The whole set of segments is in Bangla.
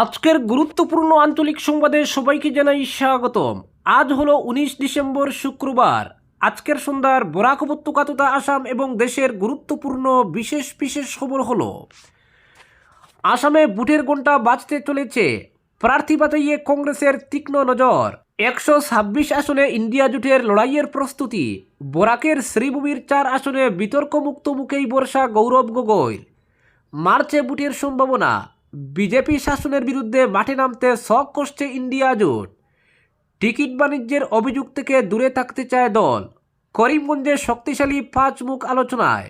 আজকের গুরুত্বপূর্ণ আঞ্চলিক সংবাদে সবাইকে জানাই স্বাগতম। আজ হলো 19 ডিসেম্বর শুক্রবার। আজকের সন্ধ্যার বরাক উপত্যকা তথা আসাম এবং দেশের গুরুত্বপূর্ণ বিশেষ বিশেষ খবর হলো: আসামে বুটের ঘণ্টা বাজতে চলেছে, প্রার্থী বাছাইয়ে কংগ্রেসের তীক্ষ্ণ নজর। 126 আসনে ইন্ডিয়া জোটের লড়াইয়ের প্রস্তুতি। বরাকের শ্রীভূমির 4 আসনে বিতর্কমুক্ত মুখেই বর্ষা গৌরব গগৈর। মার্চে বুটের সম্ভাবনা। বিজেপি শাসনের বিরুদ্ধে মাঠে নামতে শখ করছে ইন্ডিয়া জোট। টিকিট বাণিজ্যের অভিযোগ থেকে দূরে থাকতে চায় দল। করিমগঞ্জে শক্তিশালী 5 মুখ আলোচনায়।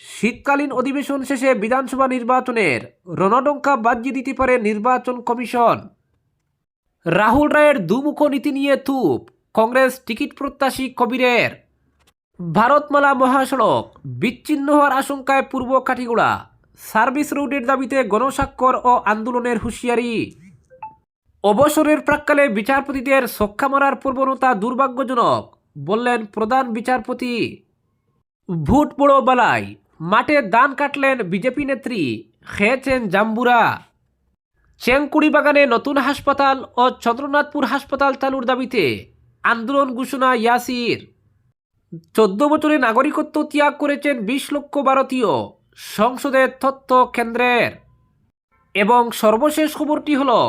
শীতকালীন অধিবেশন শেষে বিধানসভা নির্বাচনের রণডঙ্কা বাজিয়ে দিতে পারে নির্বাচন কমিশন। রাহুল রায়ের দুমুখ নীতি নিয়ে তুপ কংগ্রেস টিকিট প্রত্যাশী কবিরের। ভারতমালা মহাসড়ক বিচ্ছিন্ন হওয়ার আশঙ্কায় পূর্ব কাঠিগোড়া। সার্ভিস রোডের দাবিতে গণস্বাক্ষর ও আন্দোলনের হুঁশিয়ারি। অবসরের প্রাক্কালে বিচারপতিদের ছক্কা মারার প্রবণতা দুর্ভাগ্যজনক, বললেন প্রধান বিচারপতি। ভোট বড় বালাই, মাঠে ধান কাটলেন বিজেপি নেত্রী, খেয়েছেন জাম্বুরা। চেংকুড়ি বাগানে নতুন হাসপাতাল ও চন্দ্রনাথপুর হাসপাতাল চালুর দাবিতে আন্দোলন ঘোষণা ইয়াসির। 14 বছরে নাগরিকত্ব ত্যাগ করেছেন 20 লক্ষ ভারতীয়, সংসদের তথ্য কেন্দ্রের। এবং সর্বশেষ খবরটি হলো,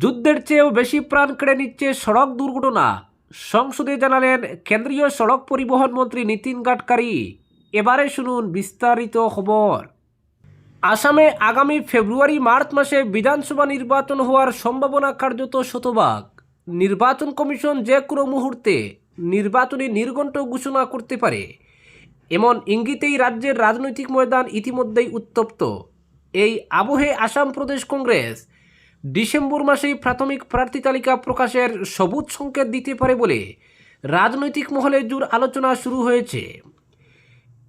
যুদ্ধের চেয়েও বেশি প্রাণ কেড়ে নিচ্ছে সড়ক দুর্ঘটনা, সংসদে জানালেন কেন্দ্রীয় সড়ক পরিবহন মন্ত্রী নীতিন গাডকারি। এবারে শুনুন বিস্তারিত খবর। আসামে আগামী ফেব্রুয়ারি মার্চ মাসে বিধানসভা নির্বাচন হওয়ার সম্ভাবনা কার্যত শতভাগ। নির্বাচন কমিশন যে কোনো মুহূর্তে নির্বাচনী নির্ঘণ্ট ঘোষণা করতে পারে, এমন ইঙ্গিতেই রাজ্যের রাজনৈতিক ময়দান ইতিমধ্যেই উত্তপ্ত। এই আবহে আসাম প্রদেশ কংগ্রেস ডিসেম্বর মাসেই প্রাথমিক প্রার্থী তালিকা প্রকাশের সবুজ সংকেত দিতে পারে বলে রাজনৈতিক মহলে জোর আলোচনা শুরু হয়েছে।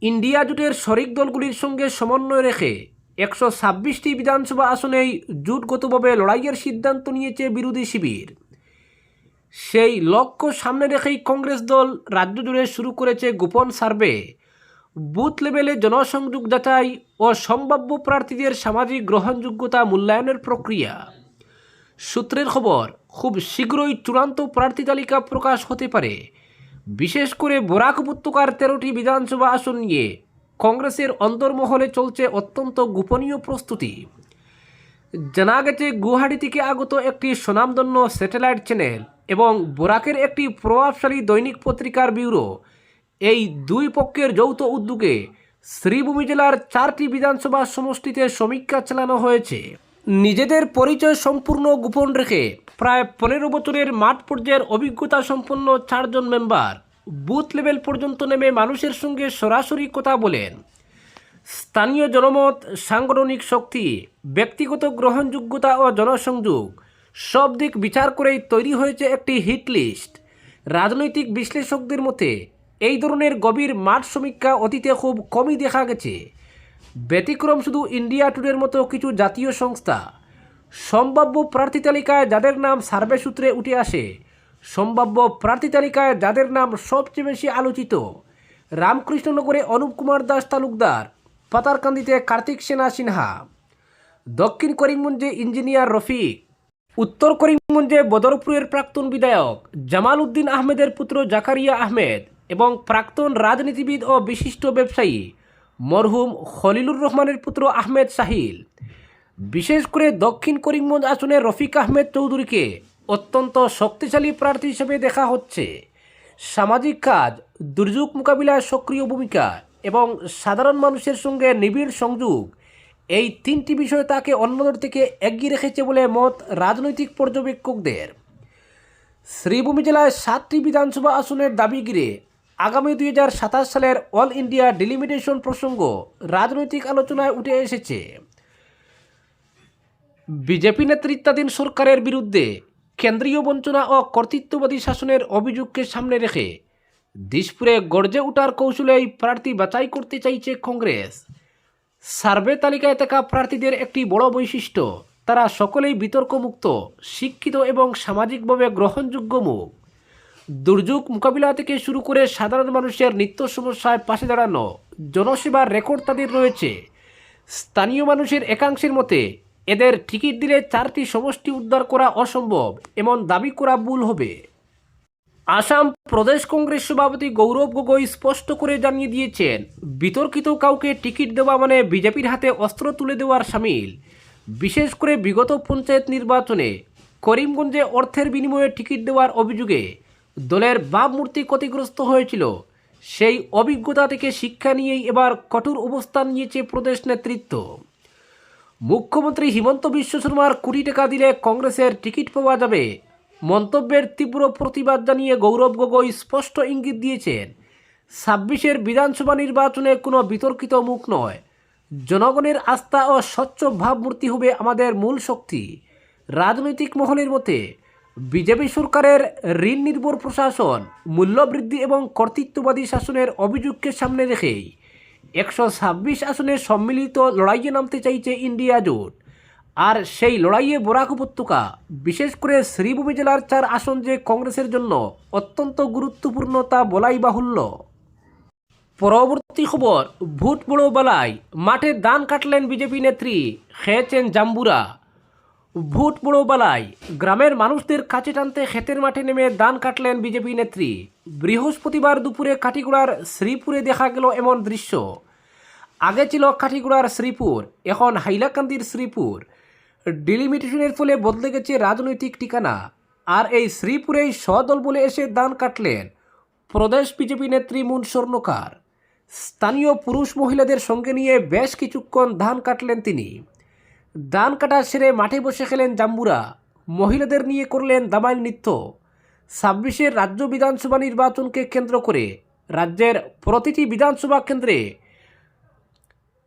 ইন্ডিয়া জোটের শরিক দলগুলির সঙ্গে সমন্বয় রেখে 126টি বিধানসভা আসনেই জোটগতভাবে লড়াইয়ের সিদ্ধান্ত নিয়েছে বিরোধী শিবির। সেই লক্ষ্য সামনে রেখেই কংগ্রেস দল রাজ্য জুড়ে শুরু করেছে গোপন সার্ভে, বুথ লেভেলে জনসংযোগ যাচাই ও সম্ভাব্য প্রার্থীদের সামাজিক গ্রহণযোগ্যতা মূল্যায়নের প্রক্রিয়া। সূত্রের খবর, খুব শীঘ্রই চূড়ান্ত প্রার্থী তালিকা প্রকাশ হতে পারে। বিশেষ করে বরাক উপত্যকার 13টি বিধানসভা আসন নিয়ে কংগ্রেসের অন্তর্মহলে চলছে অত্যন্ত গোপনীয় প্রস্তুতি। জানা গেছে, গুয়াহাটি থেকে আগত একটি স্বনামধন্য স্যাটেলাইট চ্যানেল এবং বরাকের একটি প্রভাবশালী দৈনিক পত্রিকার ব্যুরো, এই দুই পক্ষের যৌথ উদ্যোগে শ্রীভূমি জেলার 4টি বিধানসভা সমষ্টিতে সমীক্ষা চালানো হয়েছে। নিজেদের পরিচয় সম্পূর্ণ গোপন রেখে প্রায় 15 বছরের মাঠ পর্যায়ের অভিজ্ঞতা সম্পন্ন 4 জন মেম্বার বুথ লেভেল পর্যন্ত নেমে মানুষের সঙ্গে সরাসরি কথা বলেন। স্থানীয় জনমত, সাংগঠনিক শক্তি, ব্যক্তিগত গ্রহণযোগ্যতা ও জনসংযোগ সব দিক বিচার করেই তৈরি হয়েছে একটি হিট লিস্ট। রাজনৈতিক বিশ্লেষকদের মতে এই ধরনের গভীর মাঠ সমীক্ষা অতীতে খুব কমই দেখা গেছে। ব্যতিক্রম শুধু ইন্ডিয়া টুডের মতো কিছু জাতীয় সংস্থা। সম্ভাব্য প্রার্থী তালিকায় যাদের নাম সার্ভে সূত্রে উঠে আসে, সম্ভাব্য প্রার্থী তালিকায় যাদের নাম সবচেয়ে বেশি আলোচিত: রামকৃষ্ণনগরে অনুপ কুমার দাস তালুকদার, পাতারকান্দিতে কার্তিক সেনা সিনহা, দক্ষিণ করিমগঞ্জে ইঞ্জিনিয়ার রফিক, উত্তর করিমগঞ্জে বদরপুরের প্রাক্তন বিধায়ক জামাল উদ্দিন আহমেদের পুত্র জাকারিয়া আহমেদ এবং প্রাক্তন রাজনীতিবিদ ও বিশিষ্ট ব্যবসায়ী মরহুম খলিলুর রহমানের পুত্র আহমেদ সাহিল। বিশেষ করে দক্ষিণ করিমগঞ্জ আসনে রফিক আহমেদ চৌধুরীকে অত্যন্ত শক্তিশালী প্রার্থী হিসেবে দেখা হচ্ছে। সামাজিক কাজ, দুর্যোগ মোকাবিলায় সক্রিয় ভূমিকা এবং সাধারণ মানুষের সঙ্গে নিবিড় সংযোগ, এই 3টি বিষয় তাকে অন্যদের থেকে এগিয়ে রেখেছে বলে মত রাজনৈতিক পর্যবেক্ষকদের। শ্রীভূমি জেলায় 7টি বিধানসভা আসনের দাবি ঘিরে আগামী 2027 সালের অল ইন্ডিয়া ডিলিমিটেশন প্রসঙ্গ রাজনৈতিক আলোচনায় উঠে এসেছে। বিজেপি নেতৃত্বাধীন সরকারের বিরুদ্ধে কেন্দ্রীয় বঞ্চনা ও কর্তৃত্ববাদী শাসনের অভিযোগকে সামনে রেখে দিশপুরে গর্জে ওঠার কৌশলেই প্রার্থী বাছাই করতে চাইছে কংগ্রেস। সার্ভে তালিকায় থাকা প্রার্থীদের একটি বড় বৈশিষ্ট্য, তারা সকলেই বিতর্কমুক্ত, শিক্ষিত এবং সামাজিকভাবে গ্রহণযোগ্য মুখ। দুর্যোগ মোকাবিলা থেকে শুরু করে সাধারণ মানুষের নিত্য সমস্যায় পাশে দাঁড়ানো, জনসেবার রেকর্ড তাদের রয়েছে। স্থানীয় মানুষের একাংশের মতে এদের টিকিট দিলে 4টি সমষ্টি উদ্ধার করা অসম্ভব এমন দাবি করা ভুল হবে। আসাম প্রদেশ কংগ্রেস সভাপতি গৌরব গগৈ স্পষ্ট করে জানিয়ে দিয়েছেন, বিতর্কিত কাউকে টিকিট দেওয়া মানে বিজেপির হাতে অস্ত্র তুলে দেওয়ার শামিল। বিশেষ করে বিগত পঞ্চায়েত নির্বাচনে করিমগঞ্জে অর্থের বিনিময়ে টিকিট দেওয়ার অভিযোগে দলের ভাবমূর্তি ক্ষতিগ্রস্ত হয়েছিল। সেই অভিজ্ঞতা থেকে শিক্ষা নিয়েই এবার কঠোর অবস্থান নিয়েছে প্রদেশ নেতৃত্ব। মুখ্যমন্ত্রী হিমন্ত বিশ্ব শর্মার কোটি টাকা দিলে কংগ্রেসের টিকিট পাওয়া যাবে মন্তব্যের তীব্র প্রতিবাদ জানিয়ে গৌরব গগৈ স্পষ্ট ইঙ্গিত দিয়েছেন, 26-এর বিধানসভা নির্বাচনে কোনো বিতর্কিত মুখ নয়, জনগণের আস্থা ও স্বচ্ছ ভাবমূর্তি হবে আমাদের মূল শক্তি। রাজনৈতিক মহলের মতে বিজেপি সরকারের ঋণ নির্ভর প্রশাসন, মূল্যবৃদ্ধি এবং কর্তৃত্ববাদী শাসনের অভিযোগকে সামনে রেখেই 126 আসনে সম্মিলিত লড়াইয়ে নামতে চাইছে ইন্ডিয়া জোট। আর সেই লড়াইয়ে বরাক উপত্যকা, বিশেষ করে শ্রীভূমি জেলার 4 আসন যে কংগ্রেসের জন্য অত্যন্ত গুরুত্বপূর্ণ তা বলাই বাহুল্য। পরবর্তী খবর, ভোট বড় বালাই, মাঠে ধান কাটলেন বিজেপি নেত্রী, খেয়েছেন জাম্বুরা। ভোট বড় বালাই, গ্রামের মানুষদের কাছে টানতে ক্ষেতের মাঠে নেমে ধান কাটলেন বিজেপি নেত্রী। বৃহস্পতিবার দুপুরে কাটিগড়ার শ্রীপুরে দেখা গেল এমন দৃশ্য। আগে ছিল কাটিগড়ার শ্রীপুর, এখন হাইলাকান্দির শ্রীপুর। ডিলিমিটেশনের ফলে বদলে গেছে রাজনৈতিক ঠিকানা। আর এই শ্রীপুরেই সদল বলে এসে ধান কাটলেন প্রদেশ বিজেপি নেত্রী মুন স্বর্ণকার। স্থানীয় পুরুষ মহিলাদের সঙ্গে নিয়ে বেশ কিছুক্ষণ ধান কাটলেন তিনি। ধান কাটা সেরে মাঠে বসে খেলেন জাম্বুরা, মহিলাদের নিয়ে করলেন দামাইল নৃত্য। 26-এর রাজ্য বিধানসভা নির্বাচনকে কেন্দ্র করে রাজ্যের প্রতিটি বিধানসভা কেন্দ্রে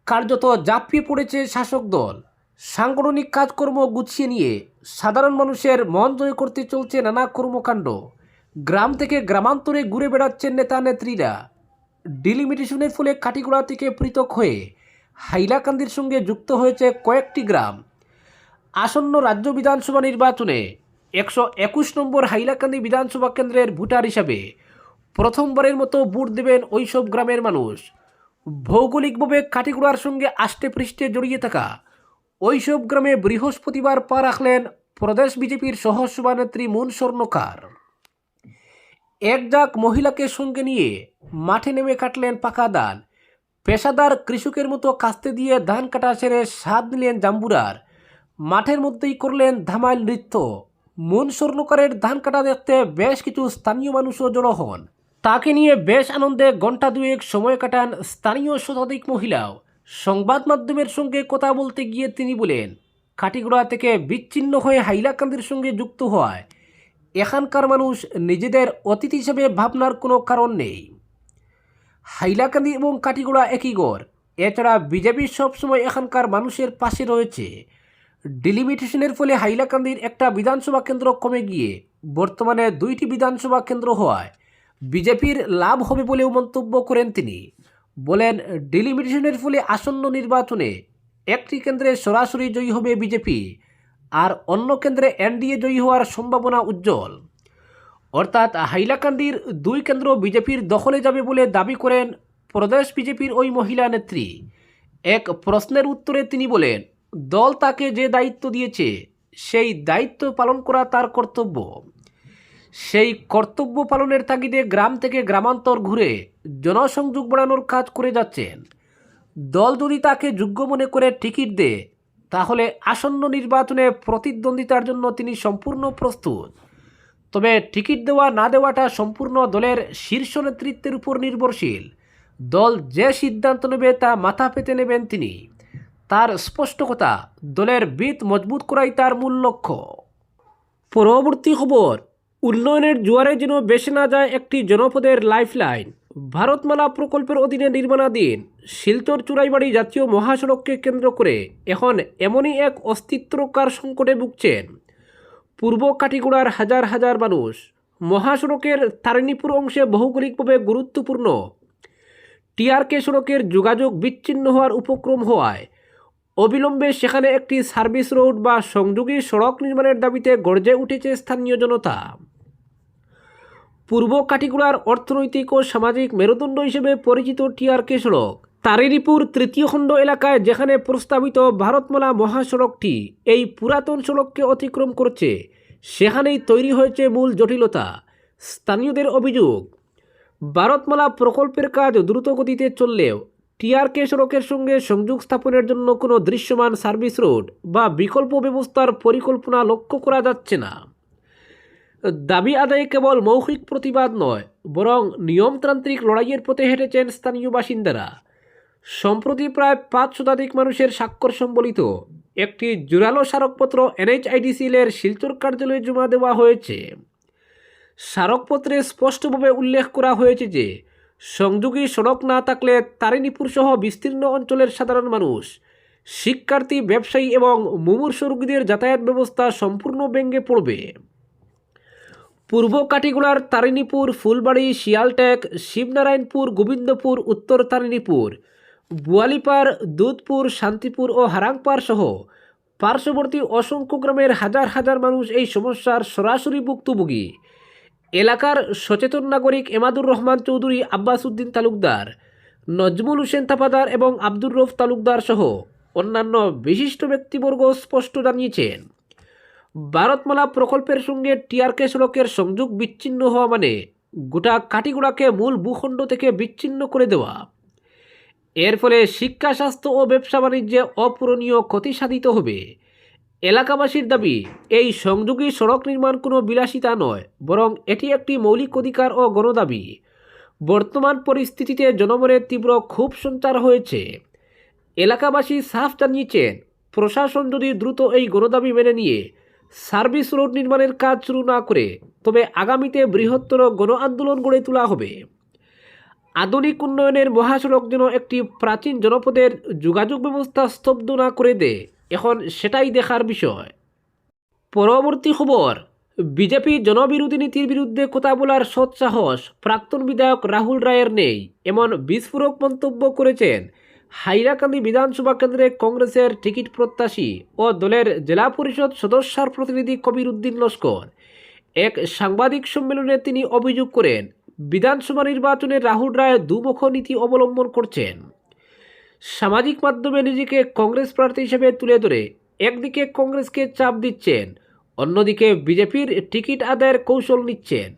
কার্যত ঝাঁপিয়ে পড়েছে শাসক দল। সাংগঠনিক কাজকর্ম গুছিয়ে নিয়ে সাধারণ মানুষের মন জয় করতে চলছে নানা কর্মকাণ্ড। গ্রাম থেকে গ্রামান্তরে ঘুরে বেড়াচ্ছেন নেতা নেত্রীরা। ডিলিমিটেশনের ফলে কাটিগড়া থেকে পৃথক হয়ে হাইলাকান্দির সঙ্গে যুক্ত হয়েছে কয়েকটি গ্রাম। আসন্ন রাজ্য বিধানসভা নির্বাচনে 121 নম্বর হাইলাকান্দি বিধানসভা কেন্দ্রের ভোটার হিসাবে প্রথমবারের মতো ভোট দেবেন ওইসব গ্রামের মানুষ। ভৌগোলিকভাবে কাটিগড়ার সঙ্গে আষ্টে পৃষ্ঠে জড়িয়ে থাকা ওইসব গ্রামে বৃহস্পতিবার পা রাখলেন প্রদেশ বিজেপির সহসভানেত্রী মুন স্বর্ণকার। একজাক মহিলাকে সঙ্গে নিয়ে মাঠে নেমে কাটলেন পাকা ধান। পেশাদার কৃষকের মতো কাস্তে দিয়ে ধান কাটা সেরে স্বাদ নিলেন জাম্বুরার। মাঠের মধ্যেই করলেন ধামাইল নৃত্য। মুন স্বর্ণকারের ধান কাটা দেখতে বেশ কিছু স্থানীয় মানুষও জড়ো হন। তাকে নিয়ে বেশ আনন্দে ঘণ্টা দুয়েক সময় কাটান স্থানীয় শতাধিক মহিলাও। সংবাদ মাধ্যমের সঙ্গে কথা বলতে গিয়ে তিনি বলেন, কাটিগড়া থেকে বিচ্ছিন্ন হয়ে হাইলাকান্দির সঙ্গে যুক্ত হওয়ায় এখানকার মানুষ নিজেদের অতিথি হিসেবে ভাবনার কোনো কারণ নেই। হাইলাকান্দি এবং কাটিগড়া একই গড়। এছাড়া বিজেপি সবসময় এখানকার মানুষের পাশে রয়েছে। ডিলিমিটেশনের ফলে হাইলাকান্দির একটা বিধানসভা কেন্দ্র কমে গিয়ে বর্তমানে 2টি বিধানসভা কেন্দ্র হওয়ায় বিজেপির লাভ হবে বলেও মন্তব্য করেন তিনি। বলেন, ডিলিমিটেশনের ফলে আসন্ন নির্বাচনে একটি কেন্দ্রে সরাসরি জয়ী হবে বিজেপি, আর অন্য কেন্দ্রে এনডিএ জয়ী হওয়ার সম্ভাবনা উজ্জ্বল। অর্থাৎ হাইলাকান্দির 2 কেন্দ্র বিজেপির দখলে যাবে বলে দাবি করেন প্রদেশ বিজেপির ওই মহিলা নেত্রী। এক প্রশ্নের উত্তরে তিনি বলেন, দল তাকে যে দায়িত্ব দিয়েছে সেই দায়িত্ব পালন করা তার কর্তব্য। সেই কর্তব্য পালনের তাগিদে গ্রাম থেকে গ্রামান্তর ঘুরে জনসংযোগ বাড়ানোর কাজ করে যাচ্ছেন। দল যদি তাকে যোগ্য মনে করে টিকিট দেয় তাহলে আসন্ন নির্বাচনে প্রতিদ্বন্দ্বিতার জন্য তিনি সম্পূর্ণ প্রস্তুত। তবে টিকিট দেওয়া না দেওয়াটা সম্পূর্ণ দলের শীর্ষ নেতৃত্বের উপর নির্ভরশীল। দল যে সিদ্ধান্ত নেবে তা মাথা পেতে নেবেন তিনি। তার স্পষ্ট কথা, দলের ভিত মজবুত করাই তার মূল লক্ষ্য। পরবর্তী খবর, উন্নয়নের জোয়ারে যেন বেসে না যায় একটি জনপদের লাইফলাইন। ভারতমালা প্রকল্পের অধীনে নির্মাণাধীন শিলচর চুরাইবাড়ি জাতীয় মহাসড়ককে কেন্দ্র করে এখন এমনই এক অস্তিত্বকার সংকটে ভুগছেন পূর্ব কাটিগড়ার হাজার হাজার মানুষ। মহাসড়কের তারিণীপুর অংশে ভৌগোলিকভাবে গুরুত্বপূর্ণ টিআরকে সড়কের যোগাযোগ বিচ্ছিন্ন হওয়ার উপক্রম হওয়ায় অবিলম্বে সেখানে একটি সার্ভিস রোড বা সংযোগী সড়ক নির্মাণের দাবিতে গর্জে উঠেছে স্থানীয় জনতা। পূর্ব কাটিগড়ার অর্থনৈতিক ও সামাজিক মেরুদণ্ড হিসেবে পরিচিত টিআরকে সড়ক তারিণীপুর তৃতীয় খণ্ড এলাকায় যেখানে প্রস্তাবিত ভারতমালা মহাসড়কটি এই পুরাতন সড়ককে অতিক্রম করছে, সেখানেই তৈরি হয়েছে মূল জটিলতা। স্থানীয়দের অভিযোগ, ভারতমালা প্রকল্পের কাজ দ্রুত গতিতে চললেও টিআরকে সড়কের সঙ্গে সংযোগ স্থাপনের জন্য কোনো দৃশ্যমান সার্ভিস রোড বা বিকল্প ব্যবস্থার পরিকল্পনা লক্ষ্য করা যাচ্ছে না। দাবি আদায়ে কেবল মৌখিক প্রতিবাদ নয়, বরং নিয়মতান্ত্রিক লড়াইয়ের পথে হেঁটেছেন স্থানীয় বাসিন্দারা। সম্প্রতি প্রায় 5 শতাধিক মানুষের স্বাক্ষর সম্বলিত একটি জোরালো স্মারকপত্র NHIDCL-এর শিলচর কার্যালয়ে জমা দেওয়া হয়েছে। স্মারকপত্রে স্পষ্টভাবে উল্লেখ করা হয়েছে যে সংযোগী সড়ক না থাকলে তারিণীপুর সহ বিস্তীর্ণ অঞ্চলের সাধারণ মানুষ, শিক্ষার্থী, ব্যবসায়ী এবং মুমূর্ষু রোগীদের যাতায়াত ব্যবস্থা সম্পূর্ণ ভেঙে পড়বে। পূর্ব কাটিগোড়ার তারিণীপুর, ফুলবাড়ি, শিয়ালটেক, শিবনারায়ণপুর, গোবিন্দপুর, উত্তর তারিণীপুর, বুয়ালিপাড়, দুধপুর, শান্তিপুর ও হারাংপাড় সহ পার্শ্ববর্তী অসংখ্য গ্রামের হাজার হাজার মানুষ এই সমস্যার সরাসরি ভুক্তভোগী। এলাকার সচেতন নাগরিক এমাদুর রহমান চৌধুরী, আব্বাস উদ্দিন তালুকদার, নজমুল হোসেন থাপাদার এবং আব্দুর রউফ তালুকদার সহ অন্যান্য বিশিষ্ট ব্যক্তিবর্গ স্পষ্ট জানিয়েছেন, ভারতমালা প্রকল্পের সঙ্গে টিআরকে সড়কের সংযোগ বিচ্ছিন্ন হওয়া মানে গোটা কাটিগোড়াকে মূল ভূখণ্ড থেকে বিচ্ছিন্ন করে দেওয়া। এর ফলে শিক্ষা, স্বাস্থ্য ও ব্যবসা বাণিজ্যে অপূরণীয় ক্ষতি সাধিত হবে। এলাকাবাসীর দাবি, এই সংযোগী সড়ক নির্মাণ কোনো বিলাসিতা নয়, বরং এটি একটি মৌলিক অধিকার ও গণদাবি। বর্তমান পরিস্থিতিতে জনমনের তীব্র ক্ষোভ সঞ্চার হয়েছে। এলাকাবাসী সাফ জানিয়েছেন, প্রশাসন যদি দ্রুত এই গণদাবি মেনে নিয়ে সার্ভিস রোড নির্মাণের কাজ শুরু না করে, তবে আগামীতে বৃহত্তর গণ আন্দোলন গড়ে তোলা হবে। আধুনিক উন্নয়নের মহাসড়ক যেন একটি প্রাচীন জনপদের যোগাযোগ ব্যবস্থা স্তব্ধ না করে দেয়, এখন সেটাই দেখার বিষয়। পরবর্তী খবর, বিজেপি জনবিরোধী নীতির বিরুদ্ধে কথা বলার সৎসাহস প্রাক্তন বিধায়ক রাহুল রায়ের নেই, এমন বিস্ফোরক মন্তব্য করেছেন হাইলাকান্দি বিধানসভা কেন্দ্রে কংগ্রেসের টিকিট প্রত্যাশী ও দলের জেলা পরিষদ সদস্যার প্রতিনিধি কবির উদ্দিন লস্কর। এক সাংবাদিক সম্মেলনে তিনি অভিযোগ করেন, বিধানসভা নির্বাচনে রাহুল রায় দুমুখ নীতি অবলম্বন করছেন। সামাজিক মাধ্যমে নিজেকে কংগ্রেস প্রার্থী হিসেবে তুলে ধরে একদিকে কংগ্রেসকে চাপ দিচ্ছেন, অন্যদিকে বিজেপির টিকিট আদায়ের কৌশল নিচ্ছেন।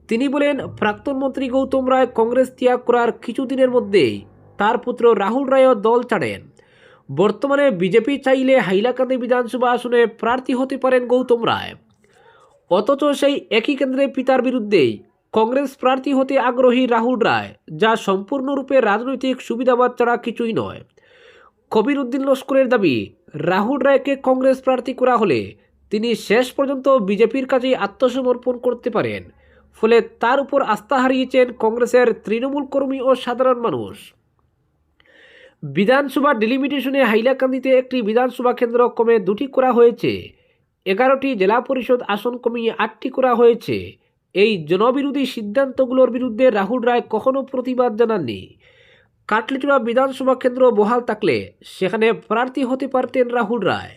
তিনি বলেন, প্রাক্তন মন্ত্রী গৌতম রায় কংগ্রেস ত্যাগ করার কিছুদিনের মধ্যেই তার পুত্র রাহুল রায়ও দল ছাড়েন। বর্তমানে বিজেপি চাইলে হাইলাকান্দি বিধানসভা আসনে প্রার্থী হতে পারেন গৌতম রায়, অথচ সেই একই কেন্দ্রে পিতার বিরুদ্ধেই কংগ্রেস প্রার্থী হতে আগ্রহী রাহুল রায়, যা সম্পূর্ণরূপে রাজনৈতিক সুবিধাবাদ ছাড়া কিছুই নয়। কবির উদ্দিন লস্করের দাবি, রাহুল রায়কে কংগ্রেস প্রার্থী করা হলে তিনি শেষ পর্যন্ত বিজেপির কাছেই আত্মসমর্পণ করতে পারেন, ফলে তার উপর আস্থা হারিয়েছেন কংগ্রেসের তৃণমূল কর্মী ও সাধারণ মানুষ। বিধানসভা ডিলিমিটেশনে হাইলাকান্দিতে একটি বিধানসভা কেন্দ্র কমে 2টি করা হয়েছে, 11টি জেলা পরিষদ আসন কমিয়ে 8টি করা হয়েছে। এই জনবিরোধী সিদ্ধান্তগুলোর বিরুদ্ধে রাহুল রায় কখনো প্রতিবাদ জানাননি। কাটলিচুড়া বিধানসভা কেন্দ্র বহাল থাকলে সেখানে প্রার্থী হতে পারতেন রাহুল রায়।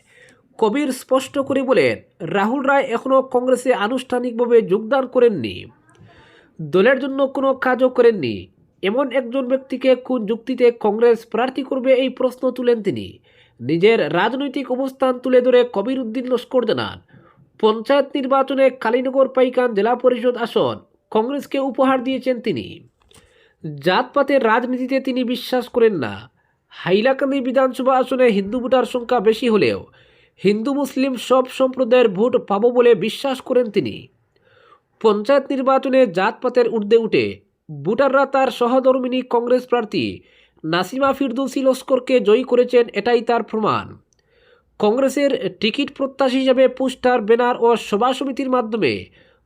কবির স্পষ্ট করে বলেন, রাহুল রায় এখনও কংগ্রেসে আনুষ্ঠানিকভাবে যোগদান করেননি, দলের জন্য কোনো কাজও করেননি। এমন একজন ব্যক্তিকে কোন যুক্তিতে কংগ্রেস প্রার্থী করবে, এই প্রশ্ন তুলেন তিনি। নিজের রাজনৈতিক অবস্থান তুলে ধরে কবির উদ্দিন লস্কর জানান, পঞ্চায়েত নির্বাচনে কালীনগর পাইকান জেলা পরিষদ আসন কংগ্রেসকে উপহার দিয়েছেন তিনি। জাতপাতের রাজনীতিতে তিনি বিশ্বাস করেন না। হাইলাকান্দি বিধানসভা আসনে হিন্দু ভোটার সংখ্যা বেশি হলেও হিন্দু মুসলিম সব সম্প্রদায়ের ভোট পাবো বলে বিশ্বাস করেন তিনি। পঞ্চায়েত নির্বাচনে জাতপাতের ঊর্ধ্বে উঠে ভোটাররা তার সহধর্মিনী কংগ্রেস প্রার্থী নাসিমা ফিরদৌসী লস্করকে জয়ী করেছেন, এটাই তার প্রমাণ। কংগ্রেসের টিকিট প্রত্যাশী হিসেবে পোস্টার, ব্যানার ও সভা সমিতির মাধ্যমে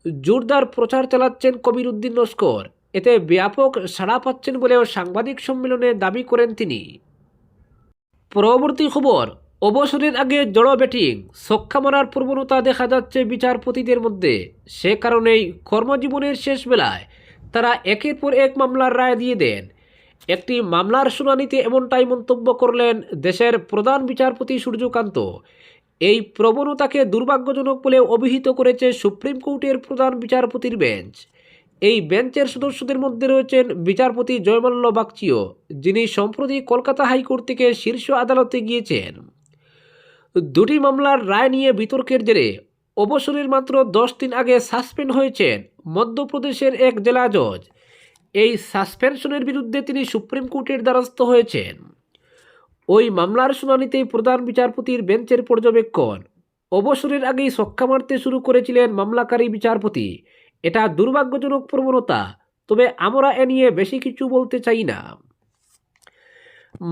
জোরদার প্রচার চালাচ্ছেন কবির উদ্দিন লস্কর। এতে ব্যাপক সাড়া পাচ্ছেন বলেও সাংবাদিক সম্মেলনে দাবি করেন তিনি। পরবর্তী খবর, অবসরের আগে জড়ো ব্যাটিং, ছক্কা মারার প্রবণতা দেখা যাচ্ছে বিচারপতিদের মধ্যে। সে কারণেই কর্মজীবনের শেষ বেলায় তারা একের পর এক মামলার রায় দিয়ে দেন। একটি মামলার শুনানিতে এমনটাই মন্তব্য করলেন দেশের প্রধান বিচারপতি সূর্যকান্ত। এই প্রবণতাকে দুর্ভাগ্যজনক বলে অভিহিত করেছে সুপ্রিম কোর্টের প্রধান বিচারপতির বেঞ্চ। এই বেঞ্চের সদস্যদের মধ্যে রয়েছেন বিচারপতি জয়মাল্য বাগচিও, যিনি সম্প্রতি কলকাতা হাইকোর্ট থেকে শীর্ষ আদালতে গিয়েছেন। দুটি মামলার রায় নিয়ে বিতর্কের জেরে অবসরের মাত্র 10 দিন আগে সাসপেন্ড হয়েছেন মধ্যপ্রদেশের এক জেলা জজ। এই সাসপেনশনের বিরুদ্ধে তিনি সুপ্রিম কোর্টের দ্বারস্থ হয়েছেন। ওই মামলার শুনানিতে প্রধান বিচারপতির বেঞ্চের পর্যবেক্ষণ, অবসরের আগেই ছক্কা মারতে শুরু করেছিলেন মামলাকারী বিচারপতি। এটা দুর্ভাগ্যজনক প্রবণতা, তবে আমরা এ নিয়ে বেশি কিছু বলতে চাই না।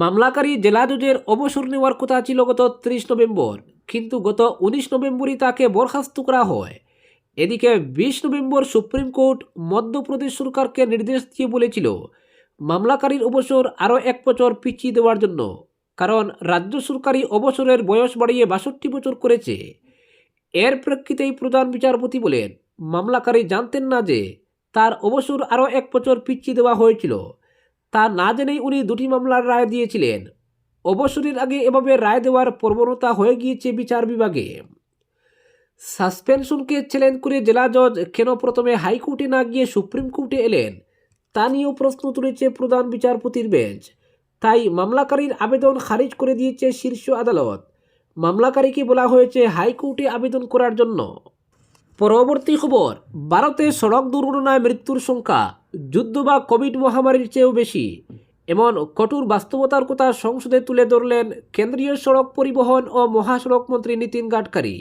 মামলাকারী জেলা জজের অবসর নেওয়ার কথা ছিল গত 30 নভেম্বর, কিন্তু গত 19 নভেম্বরই তাকে বরখাস্ত করা হয়। এদিকে 20 নভেম্বর সুপ্রিম কোর্ট মধ্যপ্রদেশ সরকারকে নির্দেশ দিয়ে বলেছিল মামলাকারীর অবসর আরও 1 বছর পিছিয়ে দেওয়ার জন্য, কারণ রাজ্য সরকারই অবসরের বয়স বাড়িয়ে 62 বছর করেছে। এর প্রেক্ষিতেই প্রধান বিচারপতি বলেন মামলাকারী জানতেন না যে তার অবসর আরও 1 বছর পিছিয়ে দেওয়া হয়েছিল। তা না জেনেই উনি দুটি মামলার রায় দিয়েছিলেন। অবসরের আগে এভাবে রায় দেওয়ার প্রবণতা হয়ে গিয়েছে বিচার বিভাগে। সাসপেনশনকে চ্যালেঞ্জ করে জেলা জজ কেন প্রথমে হাইকোর্টে না গিয়ে সুপ্রিম কোর্টে এলেন, তা নিয়েও প্রশ্ন তুলেছে প্রধান বিচারপতির বেঞ্চ। তাই মামলাকারীর আবেদন খারিজ করে দিয়েছে শীর্ষ আদালত। মামলাকারীকে বলা হয়েছে হাইকোর্টে আবেদন করার জন্য। পরবর্তী খবর, ভারতে সড়ক দুর্ঘটনায় মৃত্যুর সংখ্যা যুদ্ধ বা কোভিড মহামারীর চেয়েও বেশি, এমন কঠোর বাস্তবতার কথা সংসদে তুলে ধরলেন কেন্দ্রীয় সড়ক পরিবহন ও মহাসড়ক মন্ত্রী নীতিন গাডকারি।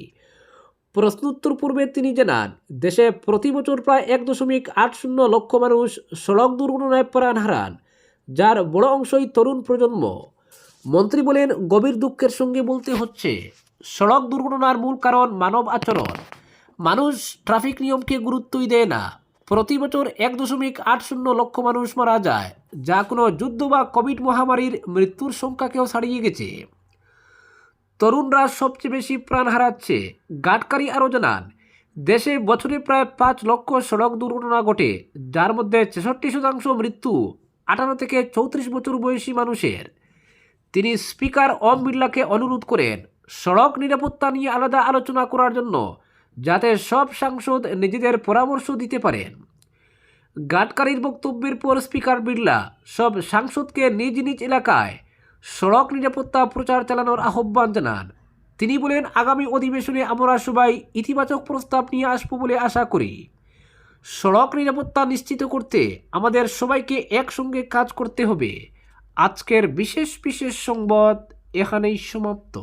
প্রশ্নোত্তর পূর্বে তিনি জানান, দেশে প্রতি বছর প্রায় 1.80 লক্ষ মানুষ সড়ক দুর্ঘটনায় প্রাণ হারান, যার বড় অংশই তরুণ প্রজন্ম। মন্ত্রী বলেন, গভীর দুঃখের সঙ্গে বলতে হচ্ছে, সড়ক দুর্ঘটনার মূল কারণ মানব আচরণ। মানুষ ট্রাফিক নিয়মকে গুরুত্বই দেয় না। প্রতি বছর 1.80 লক্ষ মানুষ মারা যায়, যা কোনো যুদ্ধ বা কোভিড মহামারীর মৃত্যুর সংখ্যাকেও ছাড়িয়ে গেছে। তরুণরা সবচেয়ে বেশি প্রাণ হারাচ্ছে। গাডকারি আরও জানান, দেশে বছরে প্রায় 5 লক্ষ সড়ক দুর্ঘটনা ঘটে, যার মধ্যে 66% মৃত্যু 18 থেকে 34 বছর বয়সী মানুষের। তিনি স্পিকার ওম বিড়লাকে অনুরোধ করেন সড়ক নিরাপত্তা নিয়ে আলাদা আলোচনা করার জন্য, যাতে সব সাংসদ নিজেদের পরামর্শ দিতে পারেন। গাডকারির বক্তব্যের পর স্পিকার বিড়লা সব সাংসদকে নিজ নিজ এলাকায় সড়ক নিরাপত্তা প্রচার চালানোর আহ্বান জানান। তিনি বলেন, আগামী অধিবেশনে আমরা সবাই ইতিবাচক প্রস্তাব নিয়ে আসবো বলে আশা করি। সড়ক নিরাপত্তা নিশ্চিত করতে আমাদের সবাইকে একসঙ্গে কাজ করতে হবে। আজকের বিশেষ সংবাদ এখানেই সমাপ্ত।